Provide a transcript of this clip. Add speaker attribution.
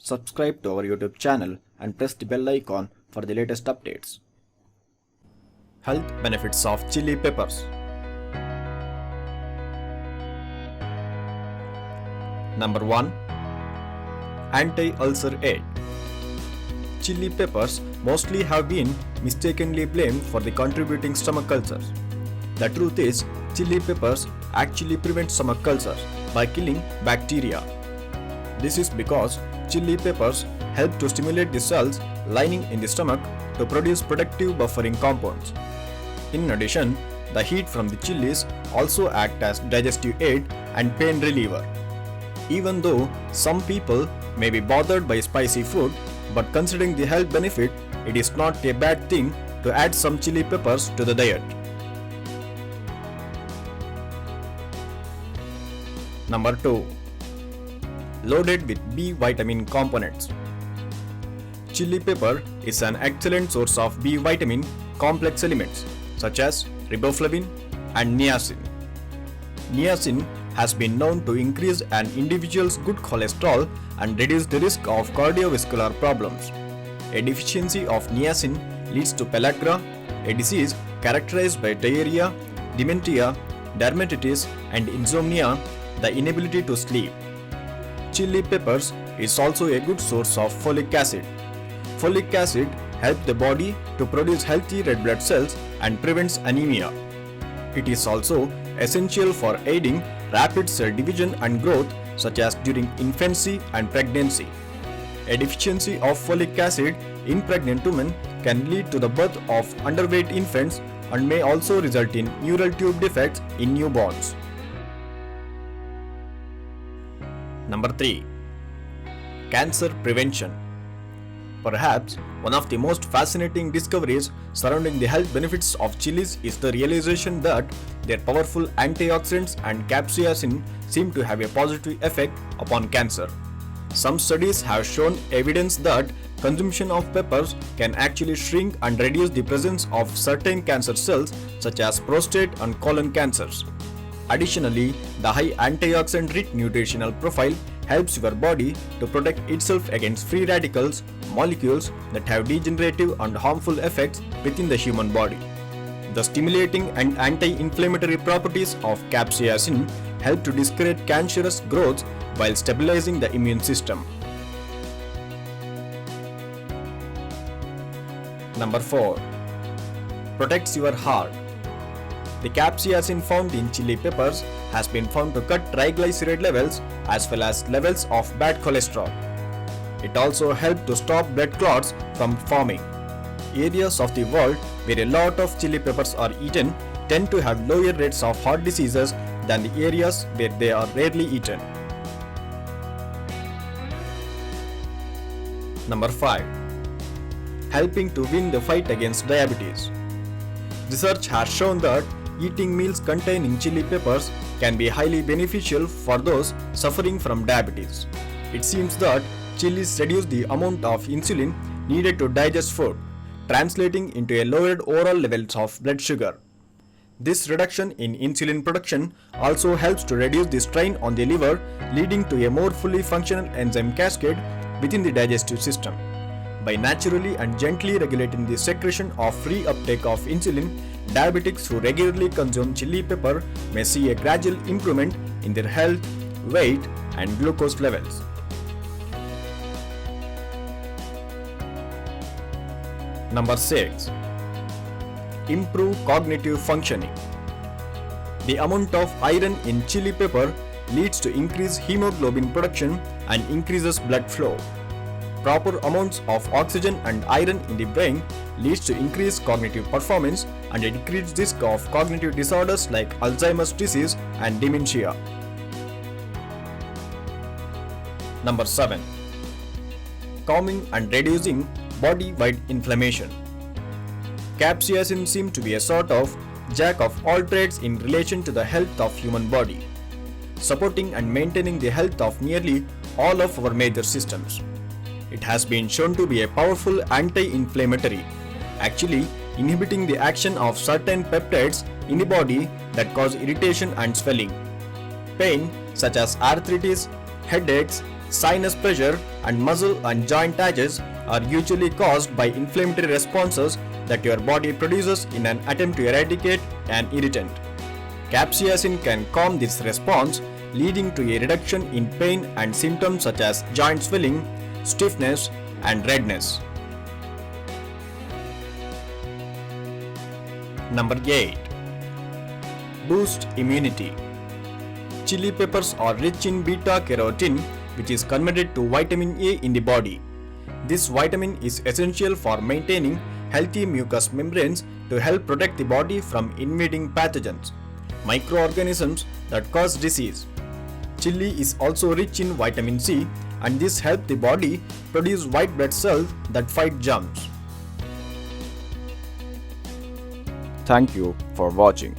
Speaker 1: subscribe to our YouTube channel and press the bell icon for the latest updates. Health benefits of chili peppers. Number 1. Anti-ulcer aid. Chili peppers mostly have been mistakenly blamed for the contributing stomach ulcers. The truth is, chili peppers actually prevent stomach ulcers by killing bacteria. This is because chili peppers help to stimulate the cells lining in the stomach to produce protective buffering compounds. In addition, the heat from the chilies also act as digestive aid and pain reliever. Even though some people may be bothered by spicy food, but considering the health benefit, it is not a bad thing to add some chili peppers to the diet. Number 2. Loaded with B vitamin components. Chili pepper is an excellent source of B vitamin complex elements such as riboflavin and niacin. Niacin has been known to increase an individual's good cholesterol and reduce the risk of cardiovascular problems. A deficiency of niacin leads to pellagra, a disease characterized by diarrhea, dementia, dermatitis, and insomnia, the inability to sleep. Chili peppers is also a good source of folic acid. Folic acid helps the body to produce healthy red blood cells and prevents anemia. It is also essential for aiding rapid cell division and growth, such as during infancy and pregnancy. A deficiency of folic acid in pregnant women can lead to the birth of underweight infants and may also result in neural tube defects in newborns. Number 3. Cancer prevention. Perhaps one of the most fascinating discoveries surrounding the health benefits of chilies is the realization that their powerful antioxidants and capsaicin seem to have a positive effect upon cancer. Some studies have shown evidence that consumption of peppers can actually shrink and reduce the presence of certain cancer cells such as prostate and colon cancers. Additionally, the high antioxidant-rich nutritional profile helps your body to protect itself against free radicals, molecules that have degenerative and harmful effects within the human body. The stimulating and anti-inflammatory properties of capsaicin help to discourage cancerous growth while stabilizing the immune system. Number 4. Protects your heart. The capsaicin found in chili peppers has been found to cut triglyceride levels as well as levels of bad cholesterol. It also helps to stop blood clots from forming. Areas of the world where a lot of chili peppers are eaten tend to have lower rates of heart diseases than the areas where they are rarely eaten. Number 5. Helping to win the fight against diabetes. Research has shown that eating meals containing chili peppers can be highly beneficial for those suffering from diabetes. It seems that chilies reduce the amount of insulin needed to digest food, translating into a lowered overall levels of blood sugar. This reduction in insulin production also helps to reduce the strain on the liver, leading to a more fully functional enzyme cascade within the digestive system. By naturally and gently regulating the secretion of free uptake of insulin, diabetics who regularly consume chili pepper may see a gradual improvement in their health, weight, and glucose levels. Number 6. Improve cognitive functioning. The amount of iron in chili pepper leads to increased hemoglobin production and increases blood flow. Proper amounts of oxygen and iron in the brain leads to increased cognitive performance and a decreased risk of cognitive disorders like Alzheimer's disease and dementia. Number 7. Calming and reducing body-wide inflammation. Capsaicin seems to be a sort of jack of all trades in relation to the health of human body, supporting and maintaining the health of nearly all of our major systems. It has been shown to be a powerful anti-inflammatory, actually inhibiting the action of certain peptides in the body that cause irritation and swelling. Pain such as arthritis, headaches, Sinus pressure and muscle and joint aches are usually caused by inflammatory responses that your body produces in an attempt to eradicate an irritant. Capsaicin can calm this response, leading to a reduction in pain and symptoms such as joint swelling, stiffness, and redness. Number 8. Boost immunity. Chili peppers are rich in beta-carotene, which is converted to vitamin A in the body. This vitamin is essential for maintaining healthy mucous membranes to help protect the body from invading pathogens, microorganisms that cause disease. Chili is also rich in vitamin C, and this helps the body produce white blood cells that fight germs. Thank you for watching.